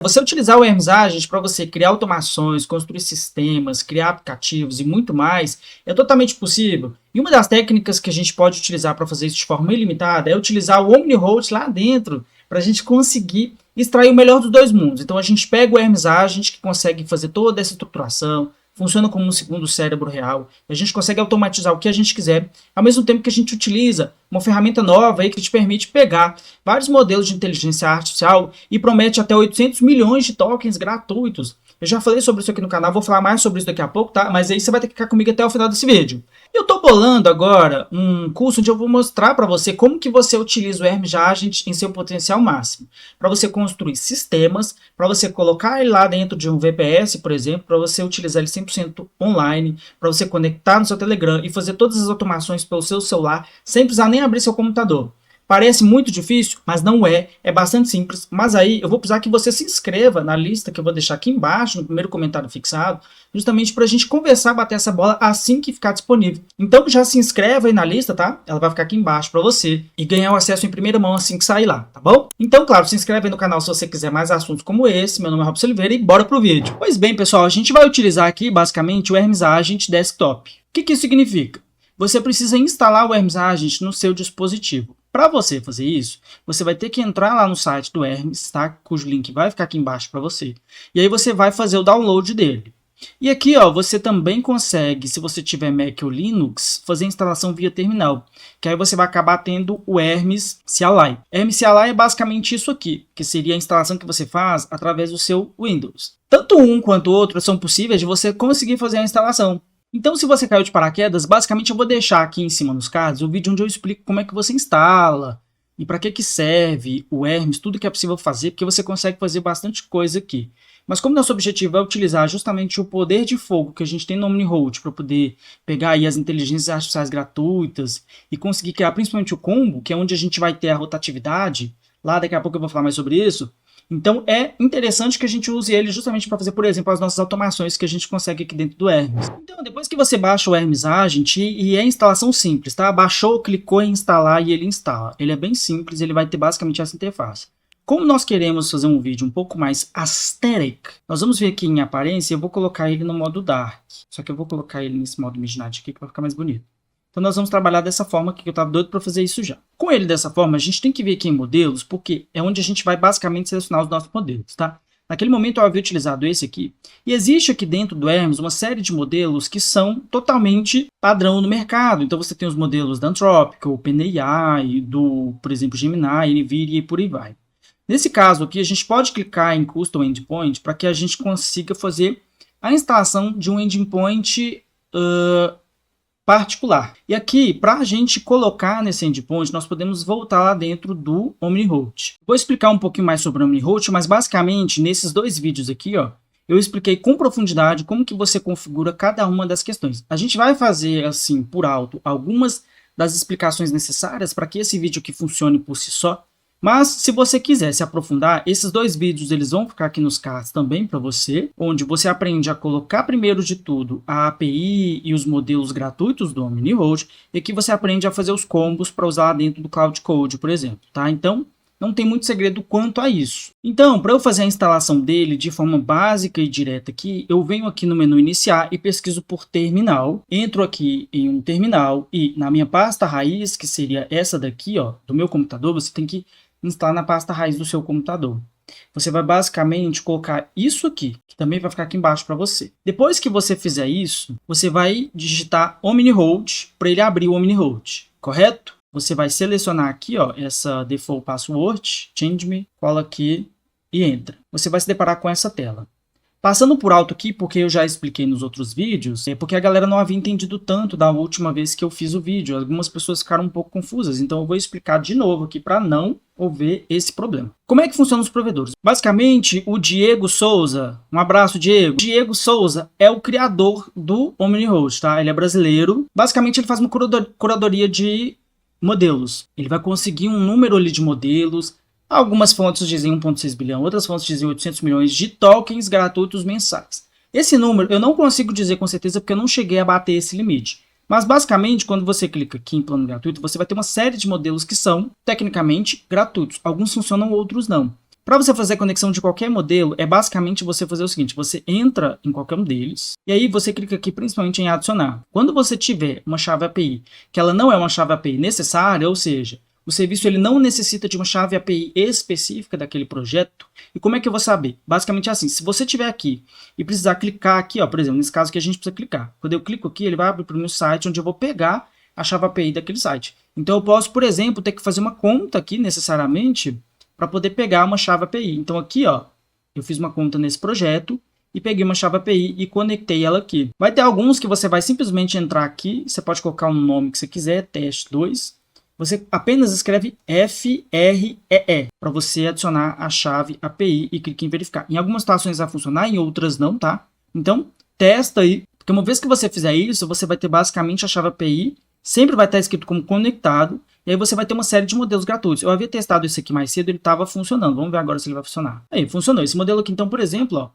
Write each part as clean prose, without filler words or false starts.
Você utilizar o Hermes Agent para você criar automações, construir sistemas, criar aplicativos e muito mais é totalmente possível. E uma das técnicas que a gente pode utilizar para fazer isso de forma ilimitada é utilizar o OmniHost lá dentro para a gente conseguir extrair o melhor dos dois mundos. Então a gente pega o Hermes Agent que consegue fazer toda essa estruturação, funciona como um segundo cérebro real. A gente consegue automatizar o que a gente quiser, ao mesmo tempo que a gente utiliza uma ferramenta nova aí que te permite pegar vários modelos de inteligência artificial e promete até 800 milhões de tokens gratuitos. Eu já falei sobre isso aqui no canal, vou falar mais sobre isso daqui a pouco, tá? Mas aí você vai ter que ficar comigo até o final desse vídeo. Eu tô bolando agora um curso onde eu vou mostrar para você como que você utiliza o Hermes Agent em seu potencial máximo. Para você construir sistemas, para você colocar ele lá dentro de um VPS, por exemplo, para você utilizar ele 100% online, para você conectar no seu Telegram e fazer todas as automações pelo seu celular, sem precisar nem abrir seu computador. Parece muito difícil, mas não é. É bastante simples. Mas aí eu vou precisar que você se inscreva na lista que eu vou deixar aqui embaixo, no primeiro comentário fixado, justamente para a gente conversar, bater essa bola assim que ficar disponível. Então já se inscreve aí na lista, tá? Ela vai ficar aqui embaixo para você e ganhar o acesso em primeira mão assim que sair lá, tá bom? Então, claro, se inscreve aí no canal se você quiser mais assuntos como esse. Meu nome é Robson Oliveira e bora pro vídeo. Pois bem, pessoal, a gente vai utilizar aqui basicamente o Hermes Agent Desktop. O que isso significa? Você precisa instalar o Hermes Agent no seu dispositivo. Para você fazer isso, você vai ter que entrar lá no site do Hermes, tá? Cujo link vai ficar aqui embaixo para você. E aí você vai fazer o download dele. E aqui, ó, você também consegue, se você tiver Mac ou Linux, fazer a instalação via terminal. Que aí você vai acabar tendo o Hermes CLI. Hermes CLI é basicamente isso aqui, que seria a instalação que você faz através do seu Windows. Tanto um quanto o outro são possíveis de você conseguir fazer a instalação. Então, se você caiu de paraquedas, basicamente eu vou deixar aqui em cima nos cards o vídeo onde eu explico como é que você instala e para que serve o Hermes, tudo que é possível fazer, porque você consegue fazer bastante coisa aqui. Mas como nosso objetivo é utilizar justamente o poder de fogo que a gente tem no OmniHost para poder pegar aí as inteligências artificiais gratuitas e conseguir criar principalmente o combo, que é onde a gente vai ter a rotatividade, lá daqui a pouco eu vou falar mais sobre isso. Então é interessante que a gente use ele justamente para fazer, por exemplo, as nossas automações que a gente consegue aqui dentro do Hermes. Então, depois que você baixa o Hermes Agent, e é instalação simples, tá? Baixou, clicou em instalar e ele instala. Ele é bem simples, ele vai ter basicamente essa interface. Como nós queremos fazer um vídeo um pouco mais aesthetic, nós vamos ver aqui em aparência, eu vou colocar ele no modo Dark. Só que eu vou colocar ele nesse modo Midnight aqui que vai ficar mais bonito. Então nós vamos trabalhar dessa forma aqui, que eu estava doido para fazer isso já. Com ele dessa forma, a gente tem que vir aqui em modelos, porque é onde a gente vai basicamente selecionar os nossos modelos, tá? Naquele momento eu havia utilizado esse aqui. E existe aqui dentro do Hermes uma série de modelos que são totalmente padrão no mercado. Então você tem os modelos da Anthropic, OpenAI, do, por exemplo, Gemini, NVIDIA e por aí vai. Nesse caso aqui, a gente pode clicar em Custom Endpoint para que a gente consiga fazer a instalação de um endpoint particular. E aqui, para a gente colocar nesse endpoint, nós podemos voltar lá dentro do OmniHost. Vou explicar um pouquinho mais sobre o OmniHost, mas basicamente, nesses dois vídeos aqui, ó, eu expliquei com profundidade como que você configura cada uma das questões. A gente vai fazer, assim, por alto, algumas das explicações necessárias para que esse vídeo aqui funcione por si só. Mas, se você quiser se aprofundar, esses dois vídeos eles vão ficar aqui nos cards também para você, onde você aprende a colocar primeiro de tudo a API e os modelos gratuitos do OmniHost, e aqui você aprende a fazer os combos para usar dentro do Cloud Code, por exemplo, tá? Então, não tem muito segredo quanto a isso. Então, para eu fazer a instalação dele de forma básica e direta aqui, eu venho aqui no menu iniciar e pesquiso por terminal, entro aqui em um terminal e na minha pasta raiz, que seria essa daqui, ó, do meu computador, você tem que instalar na pasta raiz do seu computador. Você vai basicamente colocar isso aqui, que também vai ficar aqui embaixo para você. Depois que você fizer isso, você vai digitar OmniHost para ele abrir o OmniHost, correto? Você vai selecionar aqui, ó, essa default password, change me, cola aqui e entra. Você vai se deparar com essa tela. Passando por alto aqui, porque eu já expliquei nos outros vídeos, é porque a galera não havia entendido tanto da última vez que eu fiz o vídeo. Algumas pessoas ficaram um pouco confusas, então eu vou explicar de novo aqui para não haver esse problema. Como é que funcionam os provedores? Basicamente, o Diego Souza, um abraço, Diego. Diego Souza é o criador do OmniHost, tá? Ele é brasileiro. Basicamente, ele faz uma curadoria de modelos. Ele vai conseguir um número ali de modelos. Algumas fontes dizem 1,6 bilhão, outras fontes dizem 800 milhões de tokens gratuitos mensais. Esse número eu não consigo dizer com certeza porque eu não cheguei a bater esse limite. Mas basicamente, quando você clica aqui em plano gratuito, você vai ter uma série de modelos que são, tecnicamente, gratuitos. Alguns funcionam, outros não. Para você fazer a conexão de qualquer modelo, é basicamente você fazer o seguinte, você entra em qualquer um deles, e aí você clica aqui principalmente em adicionar. Quando você tiver uma chave API, que ela não é uma chave API necessária, ou seja, o serviço ele não necessita de uma chave API específica daquele projeto, e como é que eu vou saber? Basicamente é assim, se você tiver aqui e precisar clicar aqui, ó, por exemplo, nesse caso aqui a gente precisa clicar. Quando eu clico aqui, ele vai abrir para o meu site, onde eu vou pegar a chave API daquele site. Então eu posso, por exemplo, ter que fazer uma conta aqui necessariamente para poder pegar uma chave API. Então aqui, ó, eu fiz uma conta nesse projeto e peguei uma chave API e conectei ela aqui. Vai ter alguns que você vai simplesmente entrar aqui, você pode colocar um nome que você quiser, teste 2. Você apenas escreve FREE para você adicionar a chave API e clique em verificar. Em algumas situações vai funcionar, em outras não, tá? Então, testa aí, porque uma vez que você fizer isso, você vai ter basicamente a chave API, sempre vai estar escrito como conectado, e aí você vai ter uma série de modelos gratuitos. Eu havia testado isso aqui mais cedo, ele estava funcionando. Vamos ver agora se ele vai funcionar. Aí, funcionou. Esse modelo aqui, então, por exemplo, ó,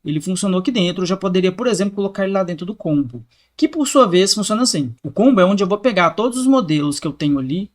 ele funcionou aqui dentro. Eu já poderia, por exemplo, colocar ele lá dentro do combo, que por sua vez funciona assim. O combo é onde eu vou pegar todos os modelos que eu tenho ali.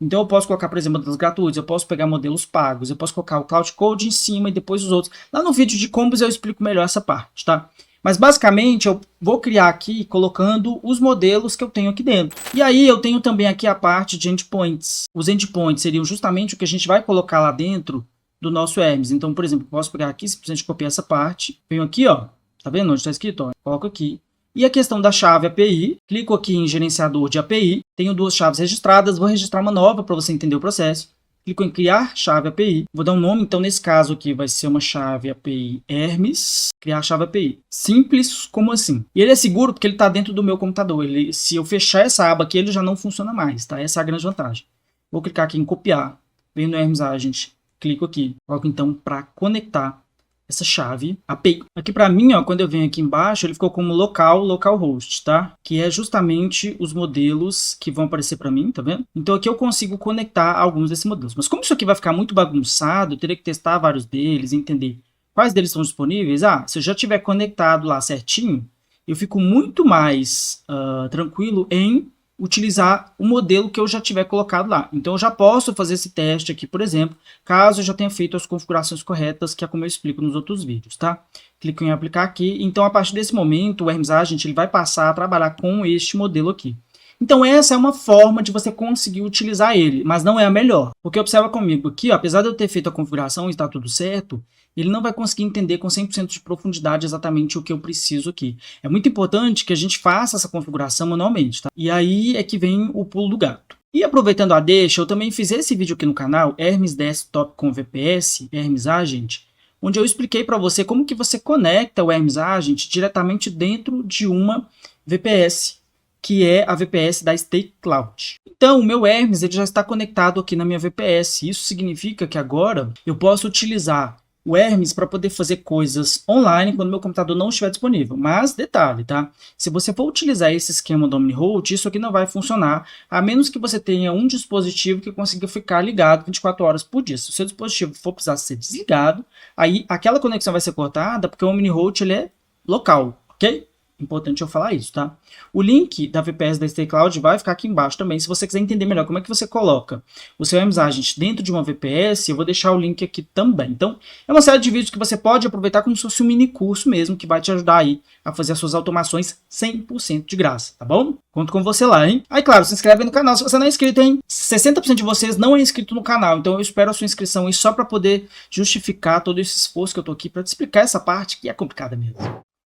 Então eu posso colocar, por exemplo, modelos gratuitos, eu posso pegar modelos pagos, eu posso colocar o Cloud Code em cima e depois os outros. Lá no vídeo de combos eu explico melhor essa parte, tá? Mas basicamente eu vou criar aqui colocando os modelos que eu tenho aqui dentro. E aí eu tenho também aqui a parte de endpoints. Os endpoints seriam justamente o que a gente vai colocar lá dentro do nosso Hermes. Então, por exemplo, eu posso pegar aqui, simplesmente copiar essa parte, venho aqui, ó, tá vendo onde está escrito? Ó, coloco aqui. E a questão da chave API, clico aqui em gerenciador de API, tenho duas chaves registradas, vou registrar uma nova para você entender o processo. Clico em criar chave API, vou dar um nome, então nesse caso aqui vai ser uma chave API Hermes, criar chave API. Simples como assim. E ele é seguro porque ele está dentro do meu computador. Se eu fechar essa aba aqui, ele já não funciona mais, tá? Essa é a grande vantagem. Vou clicar aqui em copiar, venho no Hermes Agent, clico aqui, coloco então para conectar essa chave API. Aqui para mim, ó, quando eu venho aqui embaixo, ele ficou como localhost, tá? Que é justamente os modelos que vão aparecer para mim, tá vendo? Então aqui eu consigo conectar alguns desses modelos. Mas como isso aqui vai ficar muito bagunçado, eu teria que testar vários deles, entender quais deles estão disponíveis. Se eu já tiver conectado lá certinho, eu fico muito mais tranquilo em utilizar o modelo que eu já tiver colocado lá. Então eu já posso fazer esse teste aqui, por exemplo, caso eu já tenha feito as configurações corretas, que é como eu explico nos outros vídeos, tá? Clico em aplicar aqui, então a partir desse momento o Hermes Agent ele vai passar a trabalhar com este modelo aqui. Então essa é uma forma de você conseguir utilizar ele, mas não é a melhor. Porque observa comigo aqui, ó, apesar de eu ter feito a configuração e está tudo certo, ele não vai conseguir entender com 100% de profundidade exatamente o que eu preciso aqui. É muito importante que a gente faça essa configuração manualmente, tá? E aí é que vem o pulo do gato. E aproveitando a deixa, eu também fiz esse vídeo aqui no canal, Hermes Desktop com VPS, Hermes Agent, onde eu expliquei para você como que você conecta o Hermes Agent diretamente dentro de uma VPS, que é a VPS da Stay Cloud. Então, o meu Hermes ele já está conectado aqui na minha VPS. Isso significa que agora eu posso utilizar o Hermes para poder fazer coisas online quando meu computador não estiver disponível. Mas, detalhe, tá? Se você for utilizar esse esquema do OmniHost, isso aqui não vai funcionar, a menos que você tenha um dispositivo que consiga ficar ligado 24 horas por dia. Se o seu dispositivo for precisar ser desligado, aí aquela conexão vai ser cortada, porque o OmniHost ele é local, ok? Importante eu falar isso, tá? O link da VPS da Stay Cloud vai ficar aqui embaixo também, se você quiser entender melhor como é que você coloca o seu Hermes Agent dentro de uma VPS, eu vou deixar o link aqui também. Então, é uma série de vídeos que você pode aproveitar como se fosse um mini curso mesmo, que vai te ajudar aí a fazer as suas automações 100% de graça, tá bom? Conto com você lá, hein? Aí, claro, se inscreve no canal se você não é inscrito, hein? 60% de vocês não é inscrito no canal, então eu espero a sua inscrição aí só para poder justificar todo esse esforço que eu tô aqui para te explicar essa parte que é complicada mesmo.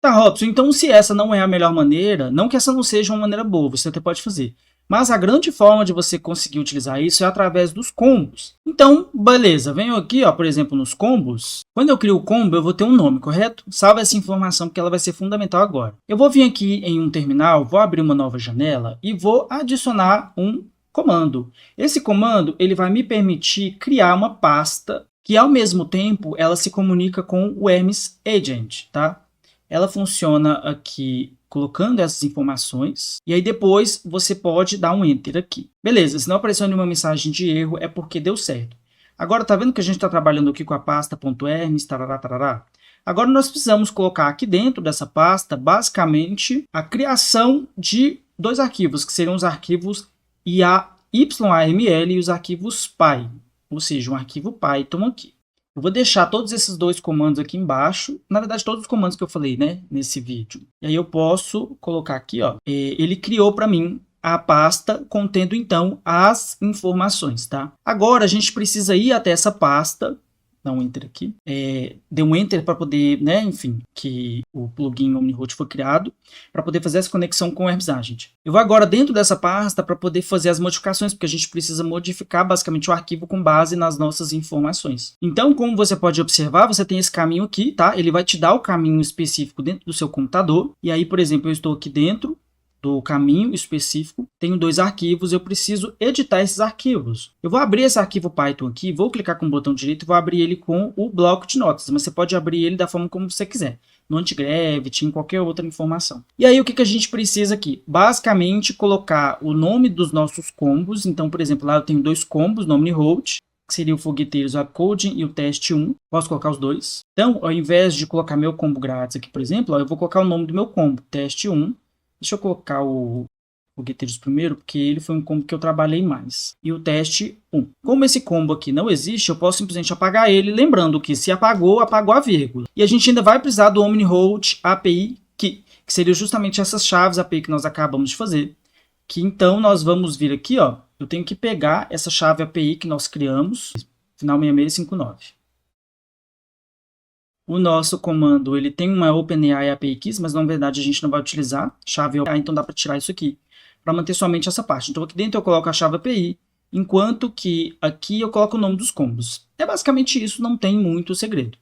Tá, Robson, então se essa não é a melhor maneira, não que essa não seja uma maneira boa, você até pode fazer, mas a grande forma de você conseguir utilizar isso é através dos combos. Então, beleza, venho aqui, ó, por exemplo, nos combos. Quando eu crio o combo, eu vou ter um nome, correto? Salva essa informação porque ela vai ser fundamental agora. Eu vou vir aqui em um terminal, vou abrir uma nova janela e vou adicionar um comando. Esse comando ele vai me permitir criar uma pasta que, ao mesmo tempo, ela se comunica com o Hermes Agent, tá? Ela funciona aqui colocando essas informações e aí depois você pode dar um Enter aqui. Beleza, se não apareceu nenhuma mensagem de erro é porque deu certo. Agora tá vendo que a gente está trabalhando aqui com a pasta .hermes, tarará, tarará? Agora nós precisamos colocar aqui dentro dessa pasta basicamente a criação de dois arquivos, que seriam os arquivos YAML e os arquivos Py, ou seja, um arquivo Python aqui. Eu vou deixar todos esses dois comandos aqui embaixo, na verdade todos os comandos que eu falei, né, nesse vídeo. E aí eu posso colocar aqui, ó, ele criou para mim a pasta contendo então as informações, tá? Agora a gente precisa ir até essa pasta, dá um enter aqui, dê um enter para poder, né, enfim, que o plugin OmniRoot foi criado, para poder fazer essa conexão com o Hermes Agent. Eu vou agora dentro dessa pasta para poder fazer as modificações, porque a gente precisa modificar basicamente o arquivo com base nas nossas informações. Então, como você pode observar, você tem esse caminho aqui, tá? Ele vai te dar o caminho específico dentro do seu computador, e aí, por exemplo, eu estou aqui dentro do caminho específico, tenho 2 arquivos, eu preciso editar esses arquivos. Eu vou abrir esse arquivo Python aqui, vou clicar com o botão direito e vou abrir ele com o bloco de notas, mas você pode abrir ele da forma como você quiser, no Antigravity, em qualquer outra informação. E aí o que a gente precisa aqui? Basicamente colocar o nome dos nossos combos, então por exemplo lá eu tenho 2 combos no OmniRoot, que seria o Fogueteiros Webcoding e o Teste 1. Posso colocar os dois. Então, ao invés de colocar meu combo grátis aqui, por exemplo, eu vou colocar o nome do meu combo, Teste 1. Deixa eu colocar o Fogueteiros primeiro, porque ele foi um combo que eu trabalhei mais. E o Teste 1. Como esse combo aqui não existe, eu posso simplesmente apagar ele, lembrando que se apagou, apagou a vírgula. E a gente ainda vai precisar do OmniRoot API Key, que seria justamente essas chaves API que nós acabamos de fazer. Que então nós vamos vir aqui, ó, eu tenho que pegar essa chave API que nós criamos, final 6659. O nosso comando ele tem uma OpenAI API Keys, mas na verdade a gente não vai utilizar chave API, então dá para tirar isso aqui, para manter somente essa parte. Então aqui dentro eu coloco a chave API, enquanto que aqui eu coloco o nome dos combos. É basicamente isso, não tem muito segredo.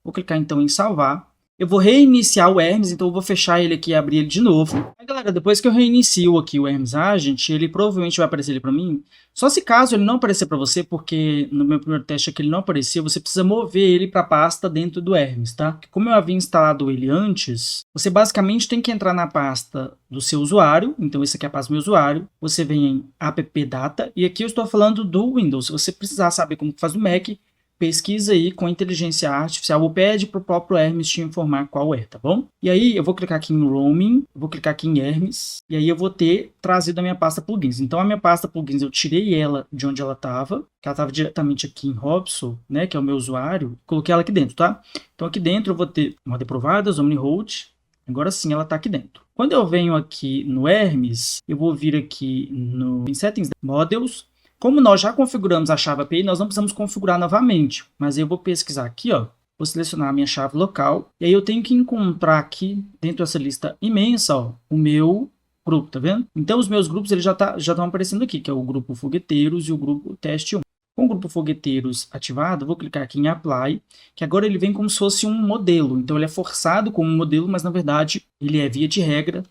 Vou clicar então em salvar. Eu vou reiniciar o Hermes, então eu vou fechar ele aqui e abrir ele de novo. Aí, galera, depois que eu reinicio aqui o Hermes Agent, ele provavelmente vai aparecer ali para mim. Só se caso ele não aparecer para você, porque no meu primeiro teste aqui ele não apareceu, você precisa mover ele para a pasta dentro do Hermes, tá? Como eu havia instalado ele antes, você basicamente tem que entrar na pasta do seu usuário. Então esse aqui é a pasta do meu usuário. Você vem em app data e aqui eu estou falando do Windows. Se você precisar saber como faz no Mac, pesquisa aí com inteligência artificial ou pede para o próprio Hermes te informar qual é, tá bom? E aí eu vou clicar aqui em Roaming, vou clicar aqui em Hermes, e aí eu vou ter trazido a minha pasta plugins. Então a minha pasta plugins eu tirei ela de onde ela estava, que ela estava diretamente aqui em Robson, né, que é o meu usuário, coloquei ela aqui dentro, tá? Então aqui dentro eu vou ter Model Providers, OmniRoot, agora sim ela está aqui dentro. Quando eu venho aqui no Hermes, eu vou vir aqui no em Settings, Models. Como nós já configuramos a chave API, nós não precisamos configurar novamente, mas eu vou pesquisar aqui, ó, vou selecionar a minha chave local, e aí eu tenho que encontrar aqui, dentro dessa lista imensa, ó, o meu grupo, tá vendo? Então os meus grupos eles já estão aparecendo aqui, que é o grupo Fogueteiros e o grupo Teste 1. Com o grupo Fogueteiros ativado, vou clicar aqui em Apply, que agora ele vem como se fosse um modelo, então ele é forçado como um modelo, mas na verdade ele é via de regra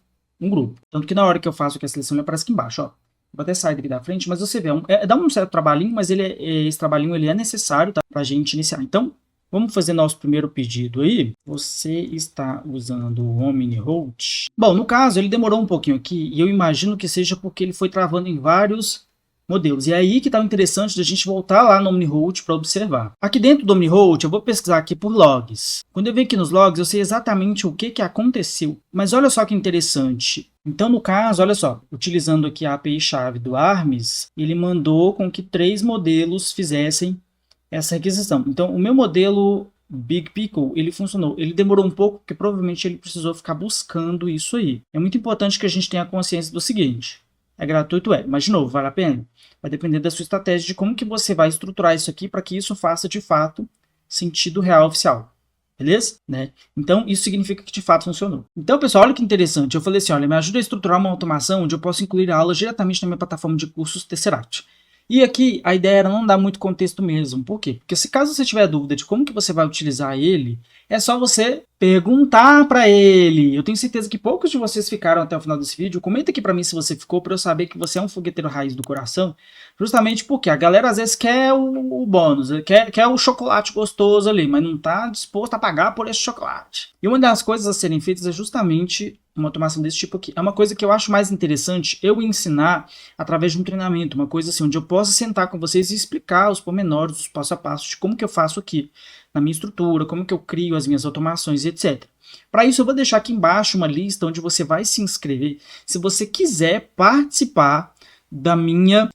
um grupo. Tanto que na hora que eu faço aqui a seleção, ele aparece aqui embaixo, ó. Vou até sair daqui da frente, mas você vê, dá um certo trabalhinho, mas esse trabalhinho ele é necessário, tá, para a gente iniciar. Então, vamos fazer nosso primeiro pedido aí. Você está usando o OmniRoot? Bom, no caso, ele demorou um pouquinho aqui, e eu imagino que seja porque ele foi travando em vários modelos. E é aí que está o interessante da gente voltar lá no OmniRoot para observar. Aqui dentro do OmniRoot, eu vou pesquisar aqui por logs. Quando eu venho aqui nos logs, eu sei exatamente o que aconteceu. Mas olha só que interessante. Então, no caso, olha só, utilizando aqui a API-chave do Hermes, ele mandou com que 3 modelos fizessem essa requisição. Então, o meu modelo Big Pickle, ele funcionou. Ele demorou um pouco, porque provavelmente ele precisou ficar buscando isso aí. É muito importante que a gente tenha consciência do seguinte. É gratuito, mas de novo, vale a pena? Vai depender da sua estratégia, de como que você vai estruturar isso aqui para que isso faça, de fato, sentido real oficial. Beleza? Né? Então, isso significa que de fato funcionou. Então, pessoal, olha que interessante. Eu falei assim, olha, me ajuda a estruturar uma automação onde eu posso incluir aulas diretamente na minha plataforma de cursos Tesseract. E aqui, a ideia era não dar muito contexto mesmo. Por quê? Porque se caso você tiver dúvida de como que você vai utilizar ele, é só você perguntar para ele. Eu tenho certeza que poucos de vocês ficaram até o final desse vídeo. Comenta aqui para mim se você ficou, para eu saber que você é um fogueteiro raiz do coração. Justamente porque a galera às vezes quer o bônus, quer o chocolate gostoso ali, mas não está disposto a pagar por esse chocolate. E uma das coisas a serem feitas é justamente uma automação desse tipo aqui. É uma coisa que eu acho mais interessante eu ensinar através de um treinamento, uma coisa assim, onde eu possa sentar com vocês e explicar os pormenores, os passo a passo de como que eu faço aqui na minha estrutura, como que eu crio as minhas automações, etc. Para isso eu vou deixar aqui embaixo uma lista onde você vai se inscrever se você quiser participar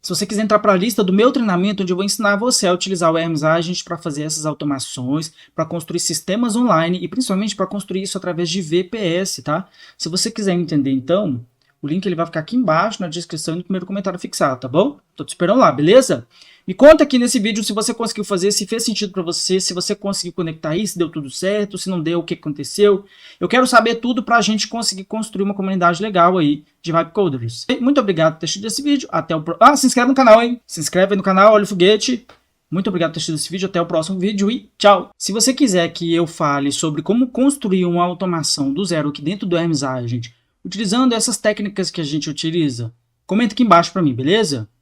Se você quiser entrar para a lista do meu treinamento, onde eu vou ensinar você a utilizar o Hermes Agent para fazer essas automações, para construir sistemas online e principalmente para construir isso através de VPS, tá? Se você quiser entender, então, o link ele vai ficar aqui embaixo na descrição e no primeiro comentário fixado, tá bom? Tô te esperando lá, beleza? Me conta aqui nesse vídeo se você conseguiu fazer, se fez sentido para você, se você conseguiu conectar aí, se deu tudo certo, se não deu, o que aconteceu. Eu quero saber tudo para a gente conseguir construir uma comunidade legal aí de Vibe Coders. Muito obrigado por ter assistido esse vídeo. Até o próximo. Se inscreve no canal, hein? Se inscreve aí no canal, olha o foguete. Muito obrigado por ter assistido esse vídeo. Até o próximo vídeo e tchau! Se você quiser que eu fale sobre como construir uma automação do zero aqui dentro do Hermes Agent, utilizando essas técnicas que a gente utiliza, comenta aqui embaixo para mim, beleza?